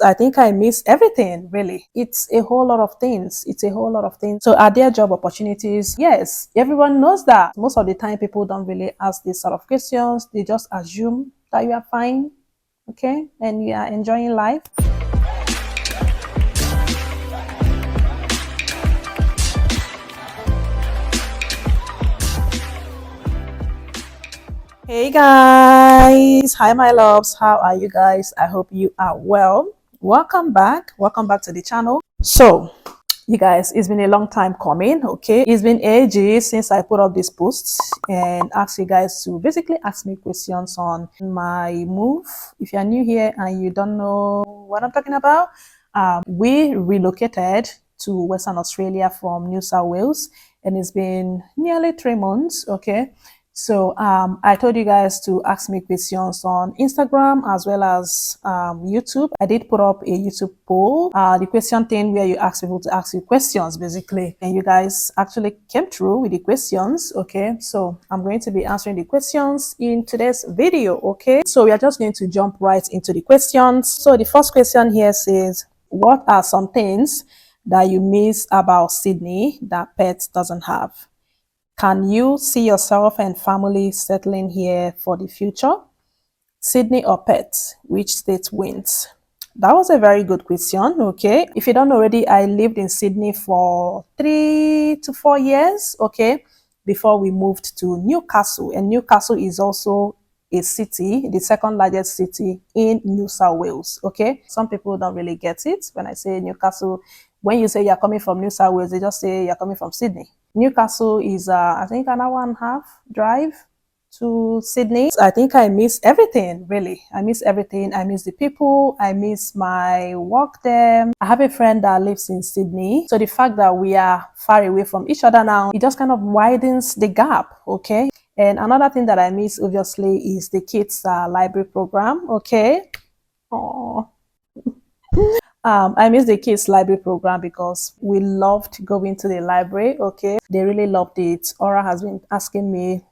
I think I miss everything, really. It's a whole lot of things. It's a whole lot of things. So are there job opportunities? Yes, everyone knows that. Most of the time, people don't really ask these sort of questions. They just assume that you are fine, okay, and you are enjoying life. Hey guys, hi my loves, how are you guys? I hope you are well. Welcome back to the channel. So you guys, it's been a long time coming, okay? It's been ages since I put up this post and asked you guys to basically ask me questions on my move. If you're new here and you don't know what I'm talking about, we relocated to Western Australia from New South Wales, and it's been nearly 3 months, okay? So I told you guys to ask me questions on Instagram as well as YouTube. I did put up a YouTube poll, the question thing where you ask people to ask you questions basically. And you guys actually came through with the questions, okay? So I'm going to be answering the questions in today's video, okay? So we are just going to jump right into the questions. So the first question here says, what are some things that you miss about Sydney that Perth doesn't have? Can you see yourself and family settling here for the future? Sydney or Perth? Which state wins? That was a very good question, okay? If you don't know already, I lived in Sydney for 3 to 4 years, okay, before we moved to Newcastle. And Newcastle is also a city, the second largest city in New South Wales, okay? Some people don't really get it when I say Newcastle. When you say you're coming from New South Wales, they just say you're coming from Sydney. Newcastle is, I think, an hour and a half drive to Sydney. I think I miss everything, really. I miss everything. I miss the people. I miss my work there. I have a friend that lives in Sydney. So the fact that we are far away from each other now, it just kind of widens the gap, okay? And another thing that I miss, obviously, is the kids' library program, okay? Aww. I miss the kids library program because we loved going to the library, okay? They really loved it. Aura has been asking me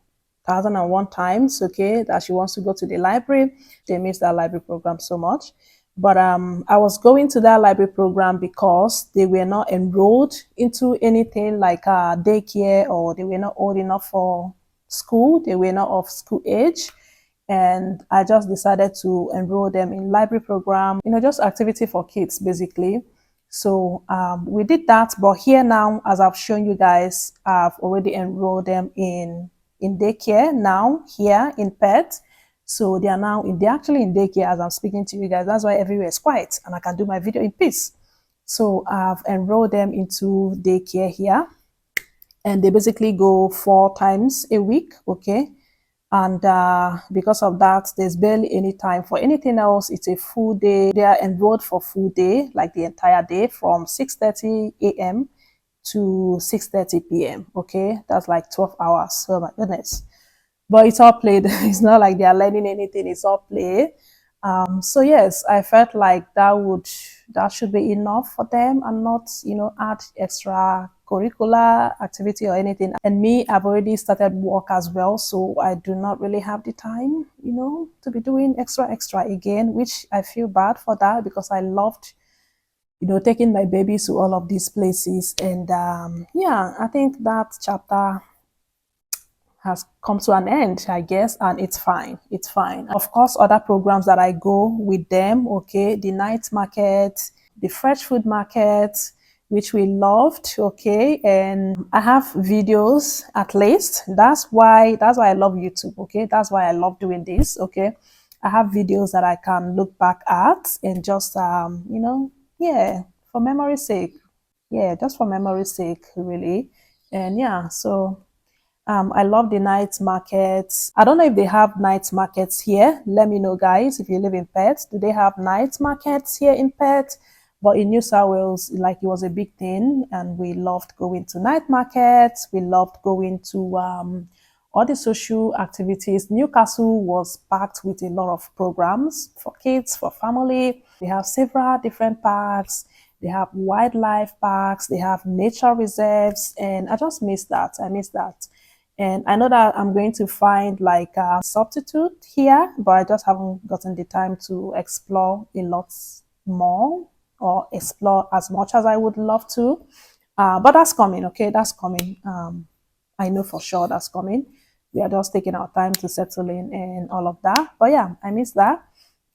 1,001 times, okay, that she wants to go to the library. They miss that library program so much. But I was going to that library program because they were not enrolled into anything like daycare, or they were not old enough for school. They were not of school age. And I just decided to enroll them in library program, just activity for kids basically. So we did that, but here now, as I've shown you guys, I've already enrolled them in daycare now here in Perth. So they're actually in daycare as I'm speaking to you guys. That's why everywhere is quiet and I can do my video in peace. So I've enrolled them into daycare here, and they basically go 4 times a week, okay? And because of that, there's barely any time for anything else. It's a full day. They are enrolled for full day, like the entire day from 6:30 a.m. to 6:30 p.m. Okay, that's like 12 hours. Oh my goodness. But it's all played. It's not like they are learning anything. It's all play. So yes, I felt like that should be enough for them, and not add extra curricular activity or anything. And me, I've already started work as well, so I do not really have the time to be doing extra again, which I feel bad for that, because I loved taking my babies to all of these places. And yeah, I think that chapter has come to an end, I guess, and it's fine. It's fine. Of course, other programs that I go with them, okay, the night market, the fresh food market, which we loved, okay, and I have videos at least. That's why I love YouTube, okay. That's why I love doing this, okay. I have videos that I can look back at and just yeah, for memory's sake. Yeah, just for memory's sake, really. And yeah, so I love the night markets. I don't know if they have night markets here. Let me know, guys, if you live in Perth. Do they have night markets here in Perth? But in New South Wales, like, it was a big thing, and we loved going to night markets. We loved going to all the social activities. Newcastle was packed with a lot of programs for kids, for family. They have several different parks. They have wildlife parks. They have nature reserves, and I just miss that. I miss that. And I know that I'm going to find like a substitute here, but I just haven't gotten the time to explore a lot more or explore as much as I would love to. But that's coming, okay? That's coming. I know for sure that's coming. We are just taking our time to settle in and all of that. But yeah, I miss that.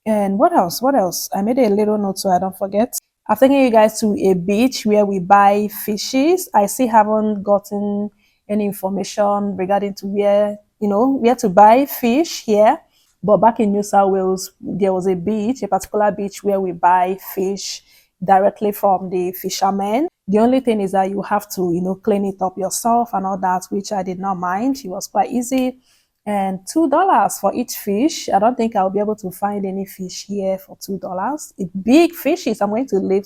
And what else? What else? I made a little note so I don't forget. I've taken you guys to a beach where we buy fishes. I still haven't gotten any information regarding to where, where to buy fish here. But back in New South Wales, there was a beach, a particular beach where we buy fish directly from the fishermen. The only thing is that you have to, clean it up yourself and all that, which I did not mind. It was quite easy. And $2 for each fish. I don't think I'll be able to find any fish here for $2. Big fishes. I'm going to leave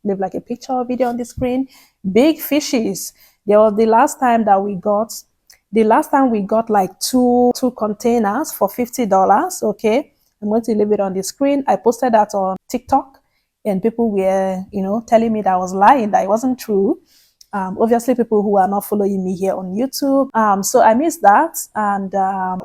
like a picture or video on the screen. Big fishes. There was the last time we got like two containers for $50. Okay. I'm going to leave it on the screen. I posted that on TikTok and people were, telling me that I was lying, that it wasn't true. Obviously, people who are not following me here on YouTube. So I miss that. And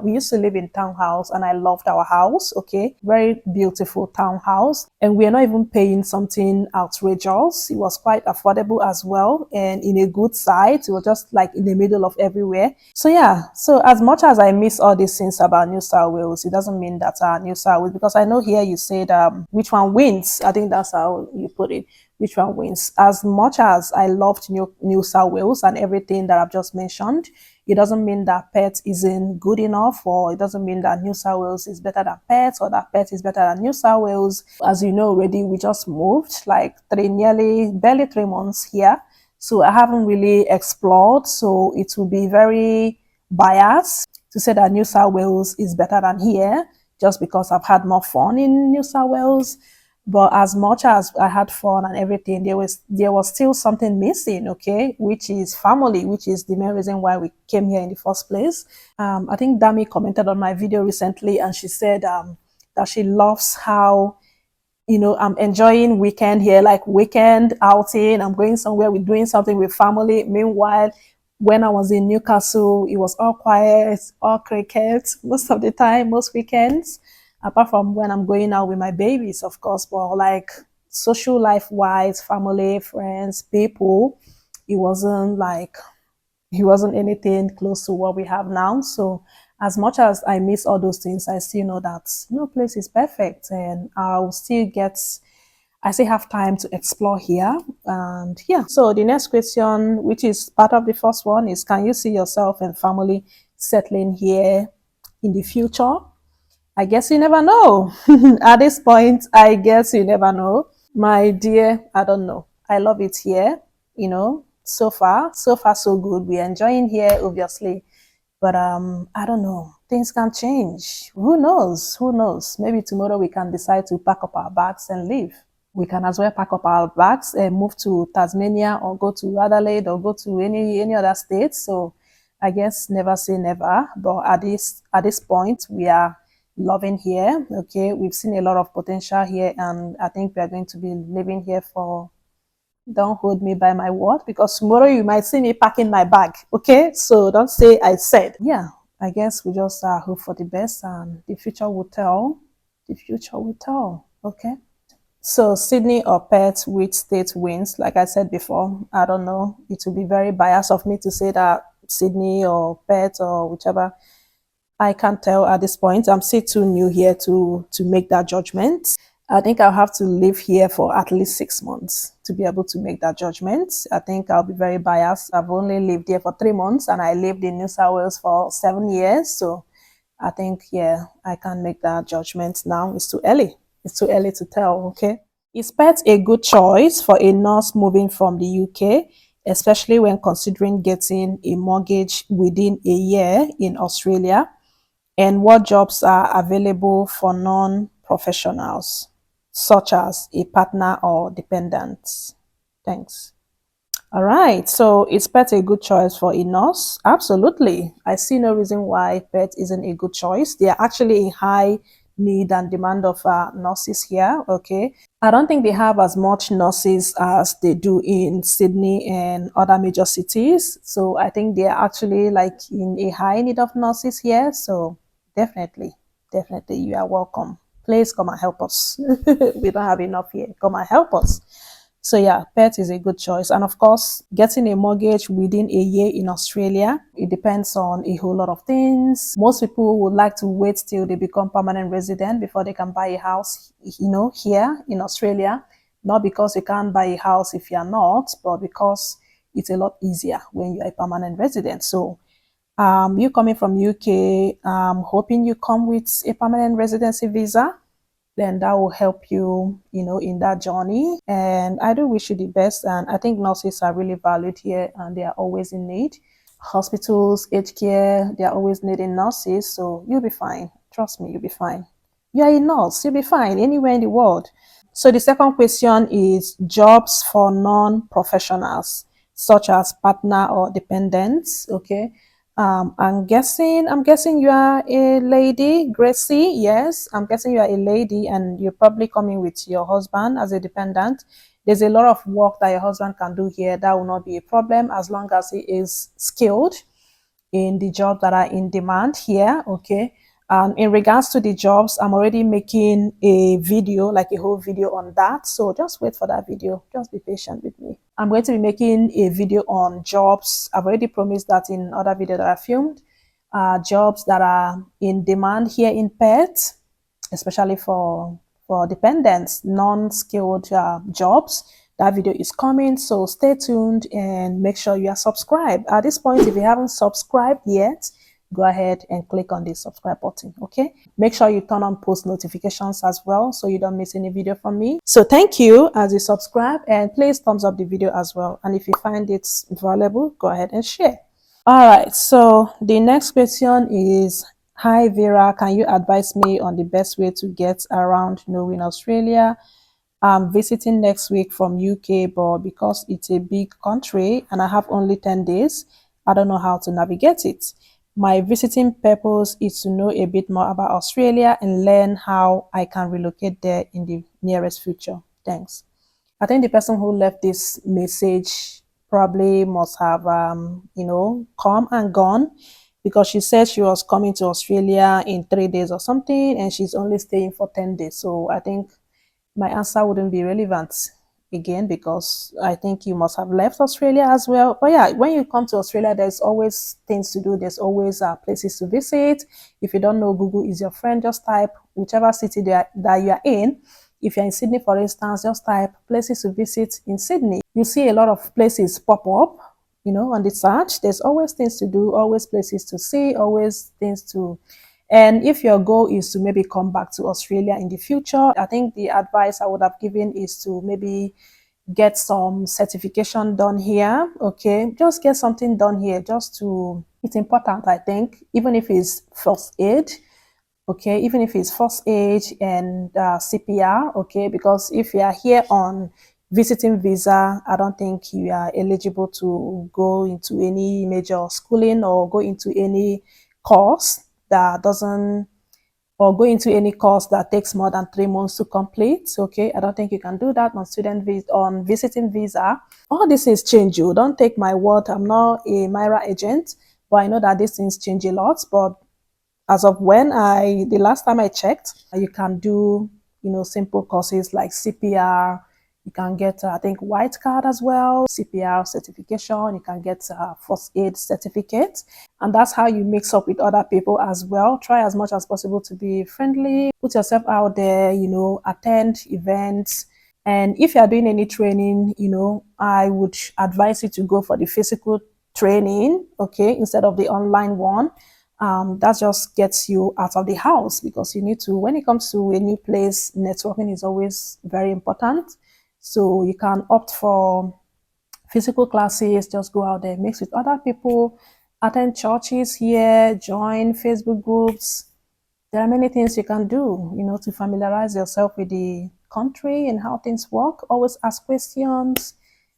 we used to live in townhouse and I loved our house. Okay. Very beautiful townhouse. And we are not even paying something outrageous. It was quite affordable as well. And in a good site, it was just like in the middle of everywhere. So yeah. So as much as I miss all these things about New South Wales, it doesn't mean that New South Wales, because I know here you said, which one wins? I think that's how you put it. Which one wins? As much as I loved New South Wales and everything that I've just mentioned, it doesn't mean that Perth isn't good enough, or it doesn't mean that New South Wales is better than Perth, or that Perth is better than New South Wales. As you know already, we just moved like barely 3 months here. So I haven't really explored. So it will be very biased to say that New South Wales is better than here, just because I've had more fun in New South Wales. But as much as I had fun and everything, there was still something missing, okay, which is family, which is the main reason why we came here in the first place. I think Dami commented on my video recently and she said that she loves how, I'm enjoying weekend here, like weekend outing. I'm going somewhere, we're doing something with family. Meanwhile, when I was in Newcastle, it was all quiet, all cricket most of the time, most weekends. Apart from when I'm going out with my babies, of course, but like social life wise, family, friends, people, it wasn't anything close to what we have now. So as much as I miss all those things, I still know that no place is perfect and I still have time to explore here. And yeah, so the next question, which is part of the first one, is can you see yourself and family settling here in the future? I guess you never know. At this point, I guess you never know. My dear, I don't know. I love it here, so far so good. We're enjoying here, obviously. But I don't know. Things can change. Who knows? Who knows? Maybe tomorrow we can decide to pack up our bags and leave. We can as well pack up our bags and move to Tasmania or go to Adelaide or go to any other state. So I guess never say never. But at this point, we are loving here. Okay, we've seen a lot of potential here, and I think we are going to be living here for, don't hold me by my word, because tomorrow you might see me packing my bag. Okay, so don't say I said. Yeah, I guess we just hope for the best and the future will tell. The future will tell. Okay, so Sydney or Perth, which state wins? Like I said before, I don't know. It will be very biased of me to say that Sydney or Perth or whichever. I can't tell at this point. I'm still too new here to make that judgment. I think I'll have to live here for at least 6 months to be able to make that judgment. I think I'll be very biased. I've only lived here for 3 months and I lived in New South Wales for 7 years. So I think, yeah, I can't make that judgment now. It's too early. It's too early to tell, okay? Is Perth a good choice for a nurse moving from the UK, especially when considering getting a mortgage within a year in Australia? And what jobs are available for non-professionals, such as a partner or dependent? Thanks. All right, so is Perth a good choice for a nurse? Absolutely. I see no reason why Perth isn't a good choice. They are actually in high need and demand of nurses here, okay? I don't think they have as much nurses as they do in Sydney and other major cities. So I think they are actually like in a high need of nurses here. So definitely, you are welcome. Please come and help us. We don't have enough here. Come and help us. So yeah, Perth is a good choice. And of course, getting a mortgage within a year in Australia, it depends on a whole lot of things. Most people would like to wait till they become permanent resident before they can buy a house, here in Australia. Not because you can't buy a house if you're not, but because it's a lot easier when you're a permanent resident. So you coming from UK, hoping you come with a permanent residency visa, then that will help you, in that journey. And I do wish you the best. And I think nurses are really valued here and they are always in need. Hospitals, aged care, they are always needing nurses. So you'll be fine. Trust me, you'll be fine. You are a nurse, you'll be fine anywhere in the world. So the second question is jobs for non-professionals, such as partner or dependents. Okay. I'm guessing you are a lady, Gracie. Yes, I'm guessing you are a lady and you're probably coming with your husband as a dependent. There's a lot of work that your husband can do here. That will not be a problem as long as he is skilled in the jobs that are in demand here. Okay. In regards to the jobs, I'm already making a video, like a whole video on that. So just wait for that video. Just be patient with me. I'm going to be making a video on jobs. I've already promised that in other videos that I filmed. Jobs that are in demand here in Perth, especially for dependents, non-skilled jobs. That video is coming, so stay tuned and make sure you are subscribed. At this point, if you haven't subscribed yet, go ahead and click on the subscribe button. Okay, make sure you turn on post notifications as well so you don't miss any video from me. So thank you as you subscribe, and please thumbs up the video as well. And if you find it valuable, go ahead and share. All right, so the next question is, hi Vera, can you advise me on the best way to get around Norway, Australia? I'm visiting next week from UK, but because it's a big country and I have only 10 days, I don't know how to navigate it. My visiting purpose is to know a bit more about Australia and learn how I can relocate there in the nearest future. Thanks. I think the person who left this message probably must have, come and gone, because she said she was coming to Australia in 3 days or something and she's only staying for 10 days. So I think my answer wouldn't be relevant again, because I think you must have left Australia as well. But yeah, when you come to Australia, there's always things to do. There's always places to visit. If you don't know, Google is your friend. Just type whichever city that you are in. If you're in Sydney, for instance, just type places to visit in Sydney. You see a lot of places pop up, on the search. There's always things to do, always places to see, always things to. And if your goal is to maybe come back to Australia in the future, I think the advice I would have given is to maybe get some certification done here. Okay, just get something done here, it's important, I think, even if it's first aid. Okay, even if it's first aid and CPR. Okay, because if you are here on visiting visa, I don't think you are eligible to go into any major schooling or go into any course that doesn't, or go into any course that takes more than 3 months to complete. Okay, I don't think you can do that on on visiting visa. All these things change. You don't take my word. I'm not a Myra agent, but I know that these things change a lot. But as of the last time I checked, you can do, simple courses like CPR. You can get, I think, white card as well, CPR certification. You can get first aid certificate. And that's how you mix up with other people as well. Try as much as possible to be friendly. Put yourself out there, attend events. And if you're doing any training, I would advise you to go for the physical training, okay, instead of the online one. That just gets you out of the house, because you need to, when it comes to a new place, networking is always very important. So you can opt for physical classes, just go out there, mix with other people, attend churches here, join Facebook groups. There are many things you can do, to familiarize yourself with the country and how things work. Always ask questions.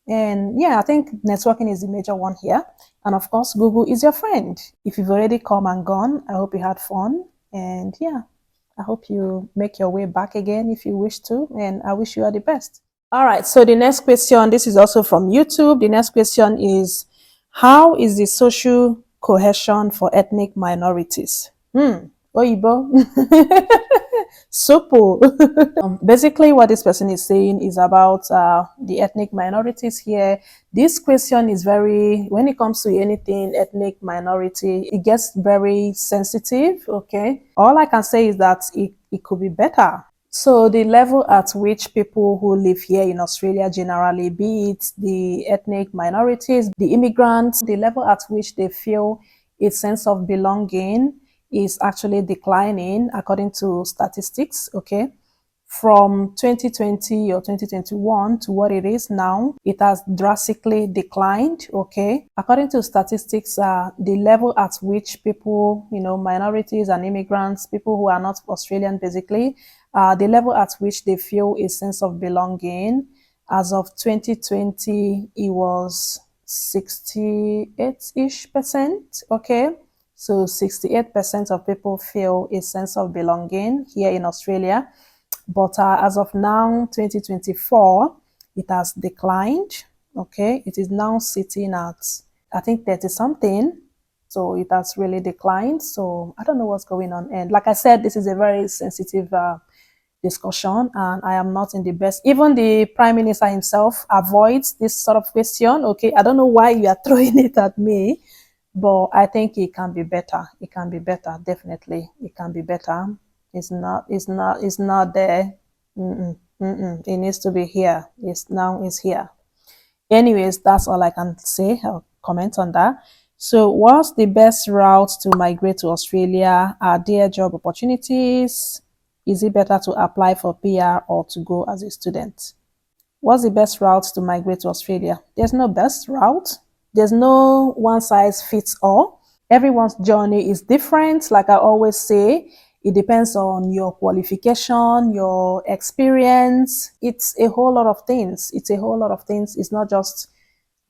And yeah, I think networking is the major one here. And of course, Google is your friend. If you've already come and gone, I hope you had fun. And yeah, I hope you make your way back again if you wish to. And I wish you all the best. All right, so the next question, this is also from YouTube. The next question is, how is the social cohesion for ethnic minorities? Oyibo. Supple. Basically, what this person is saying is about the ethnic minorities here. This question is very, when it comes to anything ethnic minority, it gets very sensitive. Okay. All I can say is that it could be better. So the level at which people who live here in Australia generally, be it the ethnic minorities, the immigrants, the level at which they feel a sense of belonging is actually declining according to statistics, okay? From 2020 or 2021 to what it is now, it has drastically declined, okay? According to statistics, the level at which people, minorities and immigrants, people who are not Australian basically, the level at which they feel a sense of belonging, as of 2020, it was 68-ish percent, okay? So 68% of people feel a sense of belonging here in Australia. But as of now, 2024, it has declined. Okay, it is now sitting at, I think, 30 something. So it has really declined. So I don't know what's going on. And like I said, this is a very sensitive discussion, and I am not in the best. Even the Prime Minister himself avoids this sort of question. Okay, I don't know why you are throwing it at me, but I think it can be better. It can be better, definitely. It can be better. It's not there. It needs to be here. It's here. Anyways, that's all I can say. I'll comment on that. So what's the best route to migrate to Australia? Are there job opportunities? Is it better to apply for PR or to go as a student? What's the best route to migrate to Australia? There's no best route. There's no one size fits all. Everyone's journey is different. Like I always say, it depends on your qualification, your experience. It's a whole lot of things. It's a whole lot of things. It's not just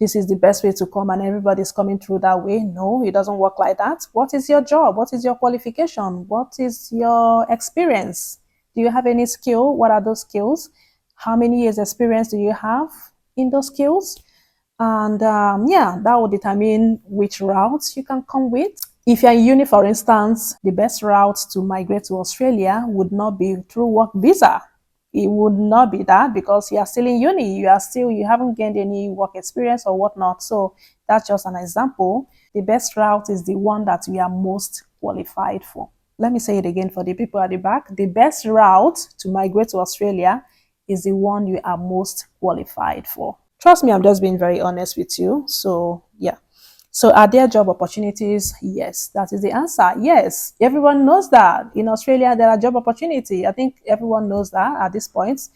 this is the best way to come and everybody's coming through that way. No, it doesn't work like that. What is your job? What is your qualification? What is your experience? Do you have any skill? What are those skills? How many years experience do you have in those skills? And yeah, that will determine which routes you can come with. If you're in uni, for instance, the best route to migrate to Australia would not be through work visa. It would not be that, because you are still in uni. You haven't gained any work experience or whatnot. So that's just an example. The best route is the one that we are most qualified for. Let me say it again for the people at the back. The best route to migrate to Australia is the one you are most qualified for. Trust me, I'm just being very honest with you. So yeah. So are there job opportunities? Yes, that is the answer. Yes, everyone knows that. In Australia, there are job opportunities. I think everyone knows that at this point.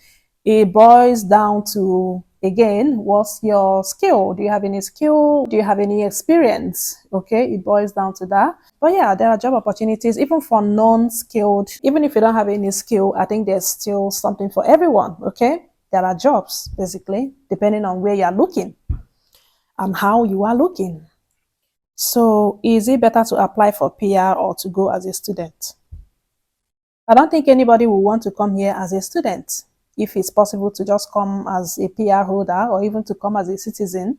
It boils down to, again, what's your skill? Do you have any skill? Do you have any experience? Okay, it boils down to that. But yeah, there are job opportunities even for non-skilled. Even if you don't have any skill, I think there's still something for everyone. Okay, there are jobs, basically, depending on where you are looking and how you are looking. So is it better to apply for PR or to go as a student? I don't think anybody will want to come here as a student. If it's possible to just come as a PR holder or even to come as a citizen,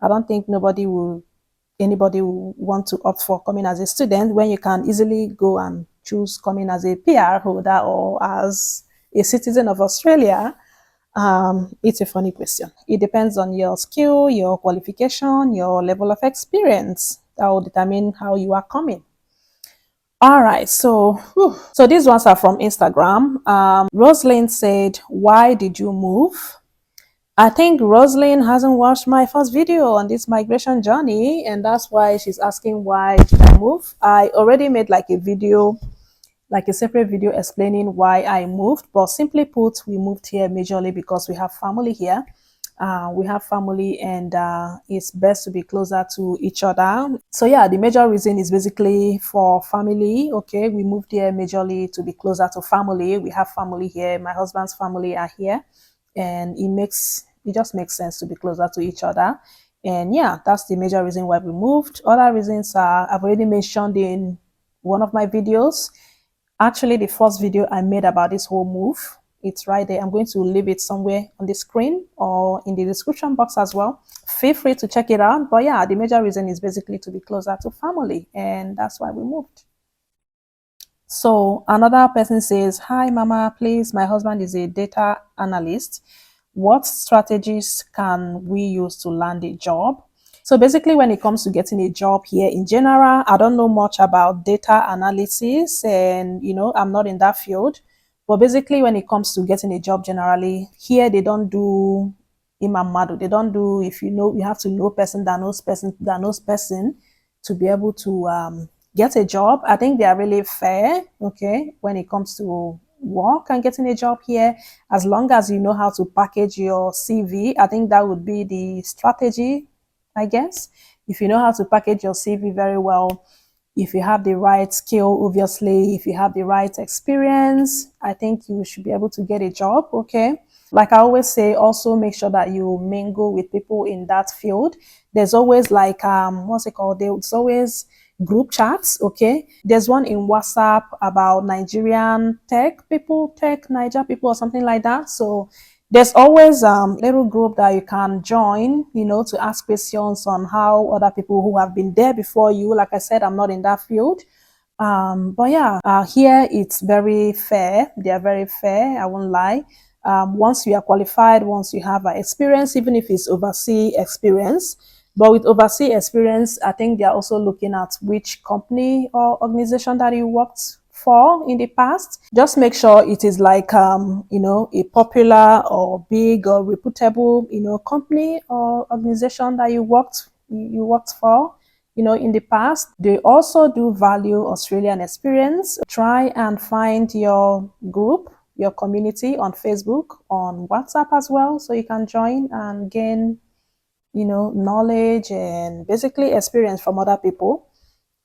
I don't think anybody will want to opt for coming as a student when you can easily go and choose coming as a PR holder or as a citizen of Australia. It's a funny question. It depends on your skill, your qualification, your level of experience. That will determine how you are coming. All right, so these ones are from Instagram. Rosalind said, "Why did you move?" I think Rosalind hasn't watched my first video on this migration journey, and that's why she's asking why did I move. I already made like a separate video explaining why I moved, but simply put, we moved here majorly because we have family here. We have family, and it's best to be closer to each other. So yeah, the major reason is basically for family. Okay, we moved here majorly to be closer to family. We have family here. My husband's family are here, and it just makes sense to be closer to each other. And yeah, that's the major reason why we moved. Other reasons are I've already mentioned in one of my videos. Actually, the first video I made about this whole move, it's right there. I'm going to leave it somewhere on the screen or in the description box as well. Feel free to check it out. But yeah, the major reason is basically to be closer to family, and that's why we moved. So another person says, "Hi, Mama, please, my husband is a data analyst. What strategies can we use to land a job?" So basically, when it comes to getting a job here in general, I don't know much about data analysis, and I'm not in that field. But basically, when it comes to getting a job generally, here they don't do imamado. They don't do, if you have to know person that knows person that knows person to be able to get a job. I think they are really fair, okay, when it comes to work and getting a job here. As long as you know how to package your CV, I think that would be the strategy, I guess. If you know how to package your CV very well, if you have the right skill, obviously, if you have the right experience, I think you should be able to get a job, okay? Like I always say, also make sure that you mingle with people in that field. There's always like what's it called? There's always group chats, okay? There's one in WhatsApp about Nigerian tech Niger people or something like that. So there's always little group that you can join, to ask questions on how other people who have been there before you. Like I said, I'm not in that field. But yeah, here it's very fair. They are very fair. I won't lie. Once you are qualified, once you have experience, even if it's overseas experience, but with overseas experience, I think they are also looking at which company or organization that you worked for in the past. Just make sure it is like a popular or big or reputable company or organization that you worked for in the past. They also do value Australian experience. Try and find your group, your community on Facebook, on WhatsApp as well, so you can join and gain knowledge and basically experience from other people.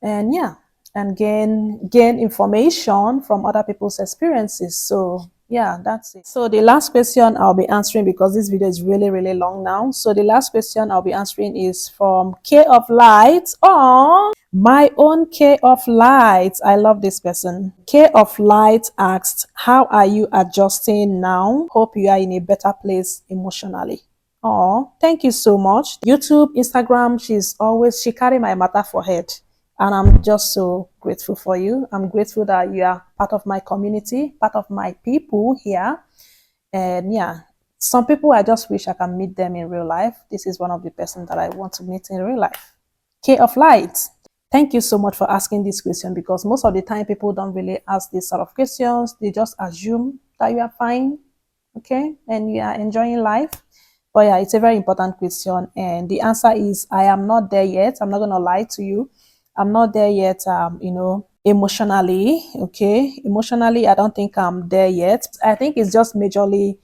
And yeah, and gain information from other people's experiences. So yeah, that's it. So the last question I'll be answering, because this video is really really long now, so the last question I'll be answering is from K of Light. Oh, my own K of Light, I love this person. K of Light asked, how are you adjusting now? Hope you are in a better place emotionally. Oh, thank you so much. YouTube, Instagram, she carry my matter for head. And I'm just so grateful for you. I'm grateful that you are part of my community, part of my people here. And yeah, some people, I just wish I can meet them in real life. This is one of the person that I want to meet in real life. K of Light. Thank you so much for asking this question, because most of the time people don't really ask these sort of questions. They just assume that you are fine, okay, and you are enjoying life. But yeah, it's a very important question. And the answer is, I am not there yet. I'm not going to lie to you. I'm not there yet, emotionally. Okay. Emotionally, I don't think I'm there yet. I think it's just majorly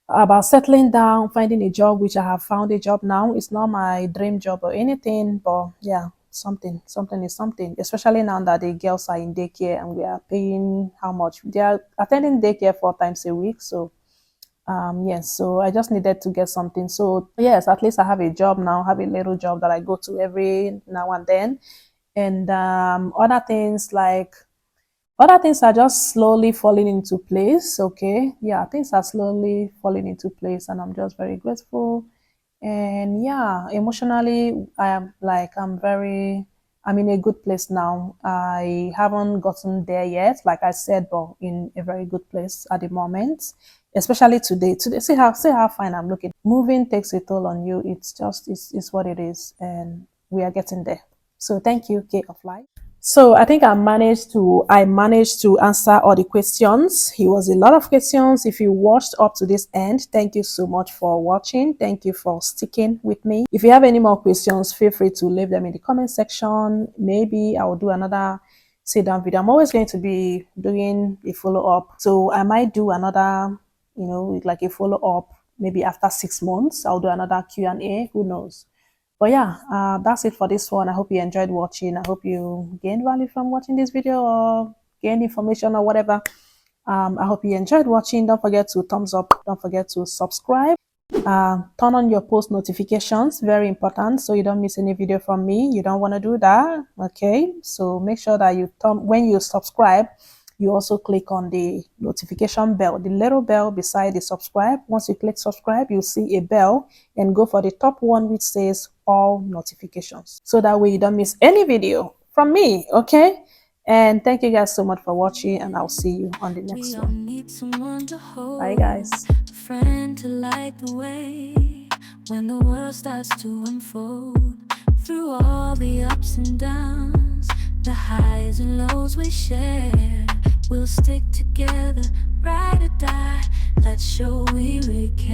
about settling down, finding a job, which I have found a job now. It's not my dream job or anything, but yeah, something is something, especially now that the girls are in daycare and we are paying how much? They are attending daycare 4 times a week. So yes, so I just needed to get something. So yes, at least I have a job now, have a little job that I go to every now and then. And other things are just slowly falling into place. Okay, yeah, things are slowly falling into place, and I'm just very grateful. And yeah, emotionally, I'm in a good place now. I haven't gotten there yet, like I said, but in a very good place at the moment. Especially today, see how fine I'm looking. Moving takes a toll on you. It's what it is, and we are getting there. So thank you, K of Life. So I think I managed to answer all the questions. It was a lot of questions. If you watched up to this end, thank you so much for watching. Thank you for sticking with me. If you have any more questions, feel free to leave them in the comment section. Maybe I will do another sit down video. I'm always going to be doing a follow-up. So I might do another, like a follow-up maybe after 6 months. I'll do another Q&A. Who knows? But yeah, that's it for this one. I hope you enjoyed watching. I hope you gained value from watching this video or gained information or whatever. I hope you enjoyed watching. Don't forget to thumbs up. Don't forget to subscribe. Turn on your post notifications. Very important, so you don't miss any video from me. You don't want to do that, okay? So make sure that when you subscribe, you also click on the notification bell, the little bell beside the subscribe. Once you click subscribe, you'll see a bell, and go for the top one which says all notifications, so that way you don't miss any video from me, okay? And thank you guys so much for watching, and I'll see you on the next We all one. need someone to hold. Bye, guys. A friend to light the way when the world starts to unfold. Through all the ups and downs, the highs and lows we share, we'll stick together, ride or die. Let's show we really care.